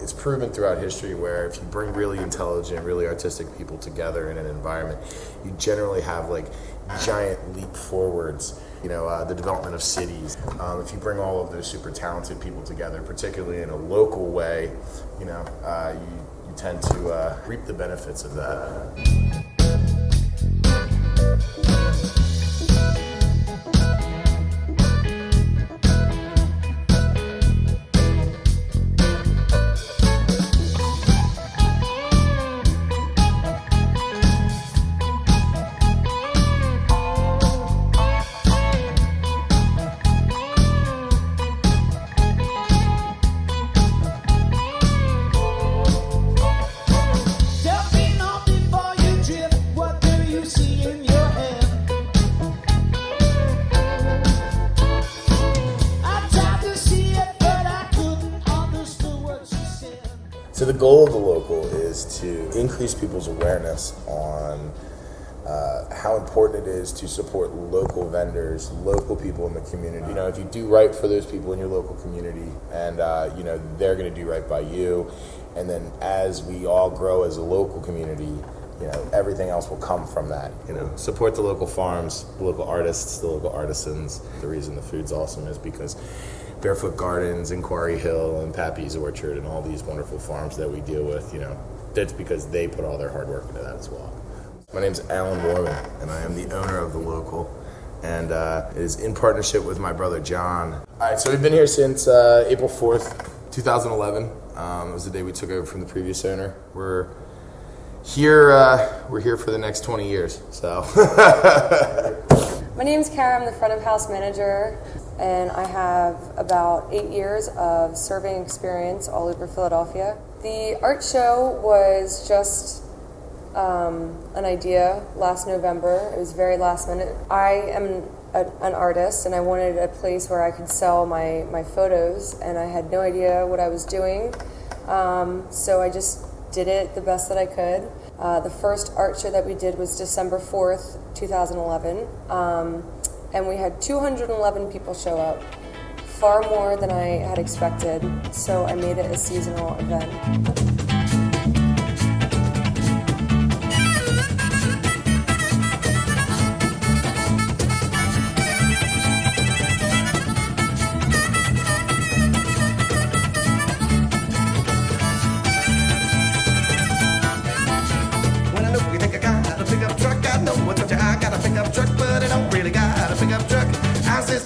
It's proven throughout history where if you bring really intelligent, really artistic people together in an environment, you generally have like giant leap forwards. The development of cities. If you bring all of those super talented people together, particularly in a local way, you tend to reap the benefits of that. So the goal of the local is to increase people's awareness on how important it is to support local vendors, local people in the community. If you do right for those people in your local community, and they're going to do right by you, and then as we all grow as a local community, everything else will come from that. Support the local farms, the local artists, the local artisans. The reason the food's awesome is because Barefoot Gardens and Quarry Hill and Pappy's Orchard and all these wonderful farms that we deal with, that's because they put all their hard work into that as well. My name's Alan Warman, and I am the owner of the local, and it is in partnership with my brother John. All right, so we've been here since April 4th, 2011. It was the day we took over from the previous owner. We're here for the next 20 years, so. My name's Kara, I'm the front of house manager, and I have about 8 years of serving experience all over Philadelphia. The art show was just an idea last November. It was very last minute. I am an artist, and I wanted a place where I could sell my photos, and I had no idea what I was doing, so I just did it the best that I could. The first art show that we did was December 4th, 2011, and we had 211 people show up, far more than I had expected, so I made it a seasonal event.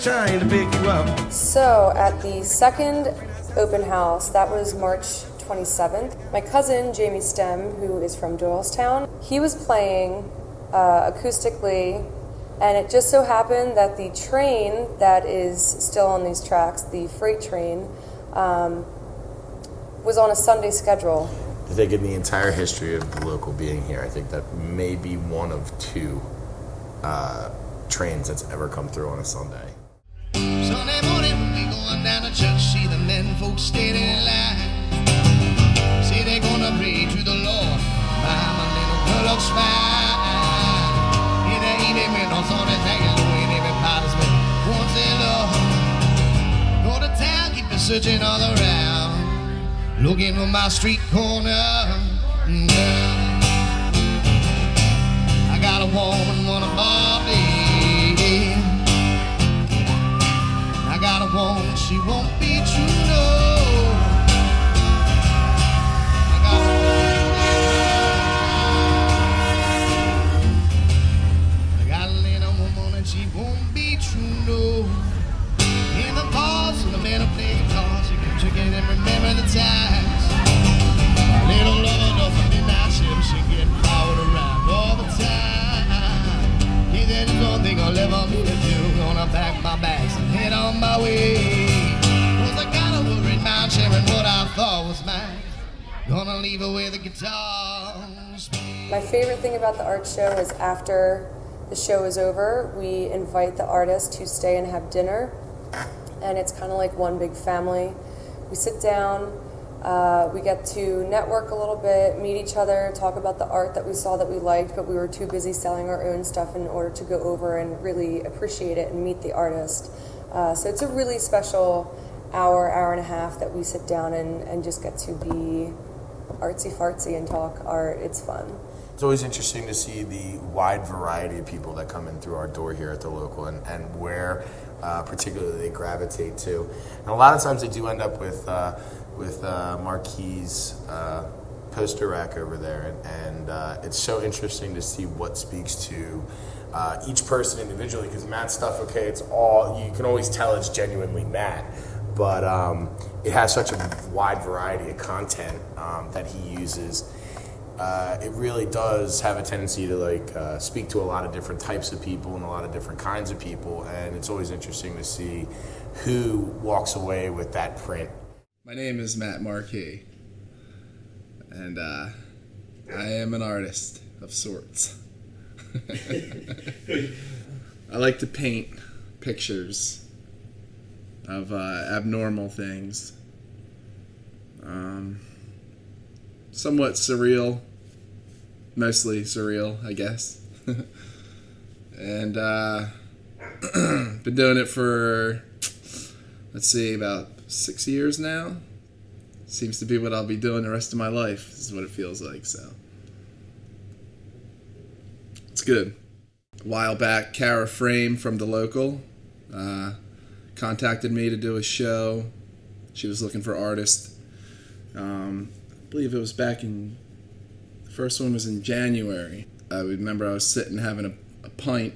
Trying to pick you up. So at the second open house, that was March 27th, my cousin Jamie Stem, who is from Doylestown, he was playing acoustically, and it just so happened that the train that is still on these tracks, the freight train, was on a Sunday schedule. I think in the entire history of the local being here, I think that may be one of two trains that's ever come through on a Sunday. Sunday morning when we going down to church, see the men folks standing in line. Say they're gonna pray to the Lord. My little girl looks fine. In the evening, men on Sunday hanging low, and everybody's been once in love. Go to town, keep it searching all around, looking for my street corner. I got a woman, wanna Bobby. I got a woman, she won't be true, no. I got a little woman and she won't be true, no. In the bars, and the men are playing cards, you can drink it and remember the times. My little lover doesn't deny she get powered around all the time. Yeah, there's one thing I'll ever be to do. Gonna pack my bags and head on my way. Cause I got a worried mind sharing what I thought was mine. Gonna leave her with the guitar. My favorite thing about the art show is after the show is over, we invite the artist to stay and have dinner. And it's kind of like one big family. We sit down, we get to network a little bit, meet each other, talk about the art that we saw that we liked, but we were too busy selling our own stuff in order to go over and really appreciate it and meet the artist. So it's a really special hour and a half that we sit down and just get to be artsy fartsy and talk art. It's fun. It's always interesting to see the wide variety of people that come in through our door here at the local and where particularly they gravitate to. And a lot of times they do end up with Marquis poster rack over there, and it's so interesting to see what speaks to each person individually, because Matt's stuff, okay, it's all, you can always tell it's genuinely Matt, but it has such a wide variety of content that he uses. It really does have a tendency to speak to a lot of different types of people and a lot of different kinds of people, and it's always interesting to see who walks away with that print. My name is Matt Marquis, and I am an artist of sorts. I like to paint pictures of abnormal things. Somewhat surreal, mostly surreal, I guess. And been doing it for, let's see, about 6 years now. Seems to be what I'll be doing the rest of my life, is what it feels like, so. It's good. A while back, Kara Frame from the local contacted me to do a show. She was looking for artists. I believe it was back in, the first one was in January. I remember I was sitting having a pint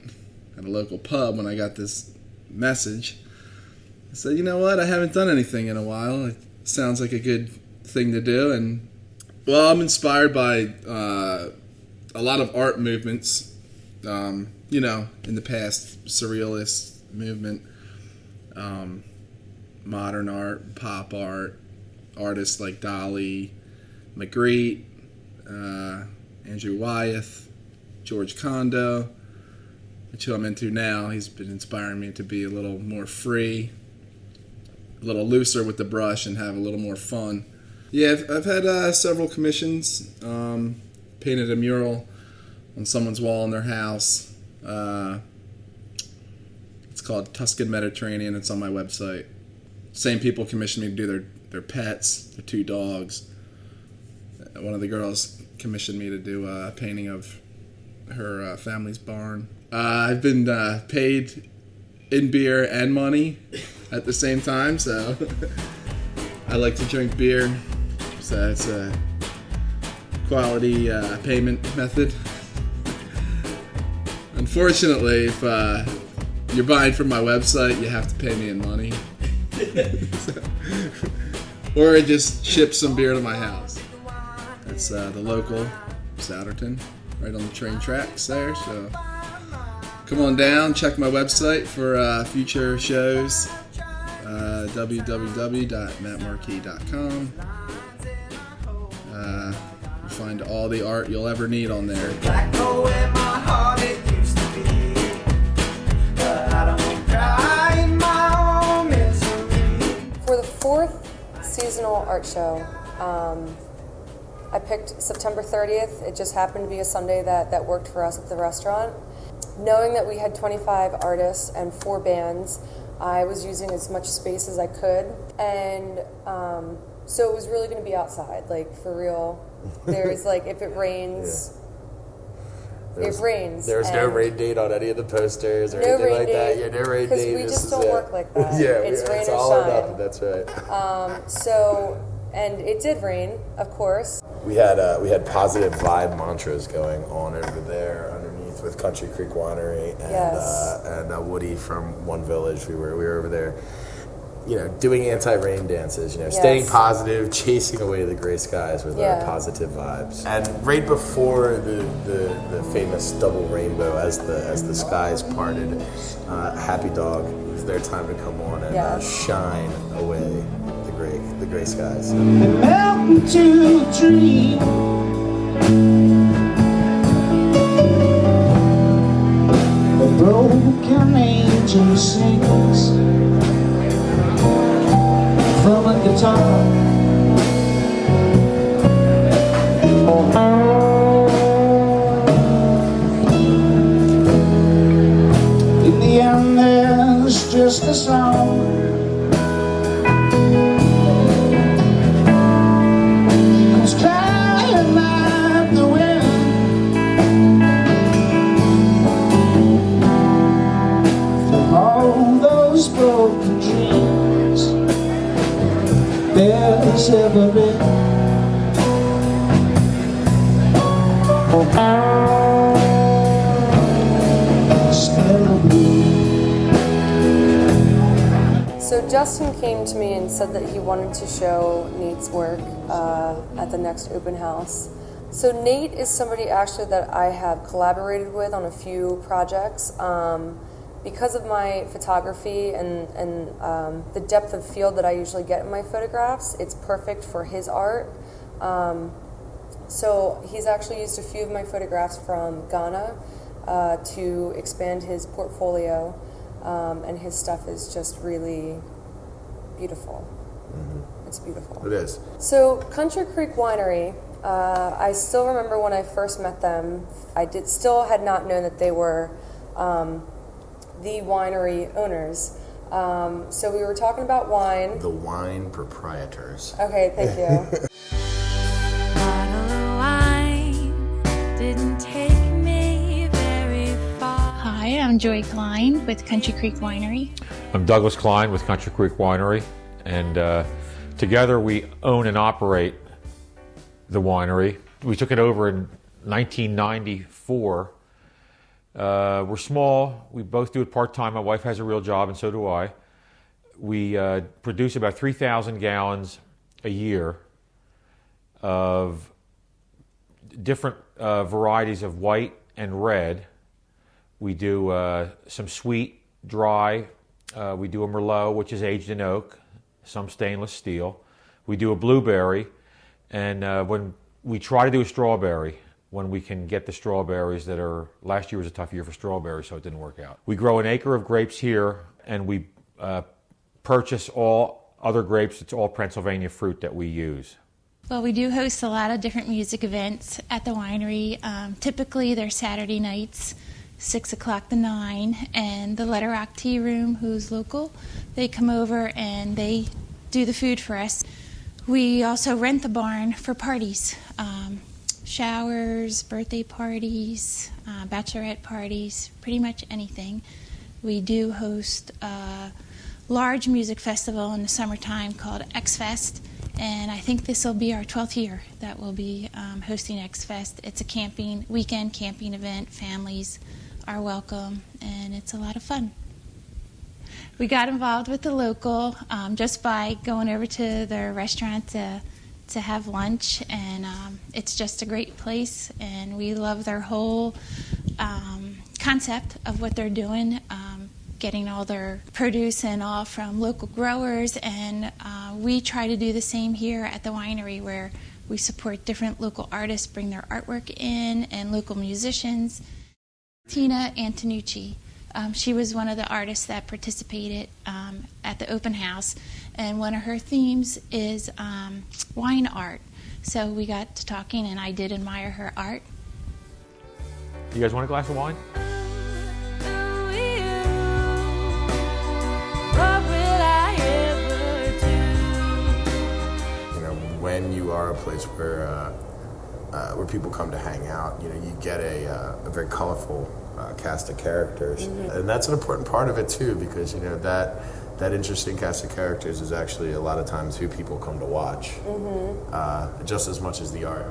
at a local pub when I got this message. I said, you know what, I haven't done anything in a while. It sounds like a good thing to do. And, well, I'm inspired by a lot of art movements, in the past, surrealist movement, modern art, pop art, artists like Dali, Magritte, Andrew Wyeth, George Condo, which I'm into now. He's been inspiring me to be a little more free, a little looser with the brush, and have a little more fun. Yeah, I've had several commissions. Painted a mural on someone's wall in their house. It's called Tuscan Mediterranean. It's on my website. Same people commissioned me to do their pets, their 2 dogs. One of the girls commissioned me to do a painting of her family's barn. I've been paid in beer and money at the same time, so I like to drink beer. So it's a quality payment method. Unfortunately, if you're buying from my website, you have to pay me in money. Or I just ship some beer to my house. That's the local, Souderton, right on the train tracks there. So come on down, check my website for future shows, www.mattmarquis.com. You'll find all the art you'll ever need on there. For the 4th seasonal art show, I picked September 30th. It just happened to be a Sunday that worked for us at the restaurant. Knowing that we had 25 artists and 4 bands, I was using as much space as I could. And so it was really going to be outside, like for real. There's like, if it rains, it rains. There's no rain date on any of the posters or no anything rain like that. date, Yeah, no rain date. because we just don't work like that. Yeah, it's rain it's or all shine. or nothing. That's right. And it did rain, of course. We had positive vibe mantras going on over there underneath with Country Creek Winery and Yes. Woody from One Village. We were over there, doing anti-rain dances. Staying positive, chasing away the gray skies with our positive vibes. And right before the famous double rainbow, as the skies parted, Happy Dog, it was their time to come on and shine away the gray skies. Melt into a dream. The broken angel sings from a guitar. In the end, there's just a song Smell of blue. So Justin came to me and said that he wanted to show Nate's work at the next open house. So Nate is somebody actually that I have collaborated with on a few projects. Because of my photography and the depth of field that I usually get in my photographs, it's perfect for his art. So he's actually used a few of my photographs from Ghana to expand his portfolio, and his stuff is just really beautiful. Mm-hmm. It's beautiful. It is. So Country Creek Winery, I still remember when I first met them. I still had not known that they were the winery owners. So we were talking about wine. The wine proprietors. Okay, thank you. Bottle of wine didn't take me very far. Hi, I'm Joy Klein with Country Creek Winery. I'm Douglas Klein with Country Creek Winery, and together we own and operate the winery. We took it over in 1994. We're small. We both do it part-time. My wife has a real job, and so do I. We produce about 3,000 gallons a year of different varieties of white and red. We do some sweet, dry. We do a Merlot, which is aged in oak, some stainless steel. We do a blueberry, and when we try to do a strawberry, when we can get the strawberries that are, last year was a tough year for strawberries, so it didn't work out. We grow an acre of grapes here, and we purchase all other grapes. It's all Pennsylvania fruit that we use. Well, we do host a lot of different music events at the winery. Typically, they're Saturday nights, 6 o'clock to 9, and the Letter Rock Tea Room, who's local, they come over and they do the food for us. We also rent the barn for parties, showers, birthday parties, bachelorette parties, pretty much anything. We do host a large music festival in the summertime called X-Fest, and I think this will be our 12th year that we'll be hosting X-Fest. It's a weekend camping event. Families are welcome, and it's a lot of fun. We got involved with the local just by going over to their restaurant to have lunch, and it's just a great place, and we love their whole concept of what they're doing, getting all their produce and all from local growers, and we try to do the same here at the winery, where we support different local artists, bring their artwork in, and local musicians. Tina Antonucci, she was one of the artists that participated at the open house, and one of her themes is wine art. So we got to talking, and I did admire her art. You guys want a glass of wine? When you are a place where people come to hang out, you get a very colorful cast of characters, and that's an important part of it too, because that interesting cast of characters is actually a lot of times who people come to watch, just as much as the art.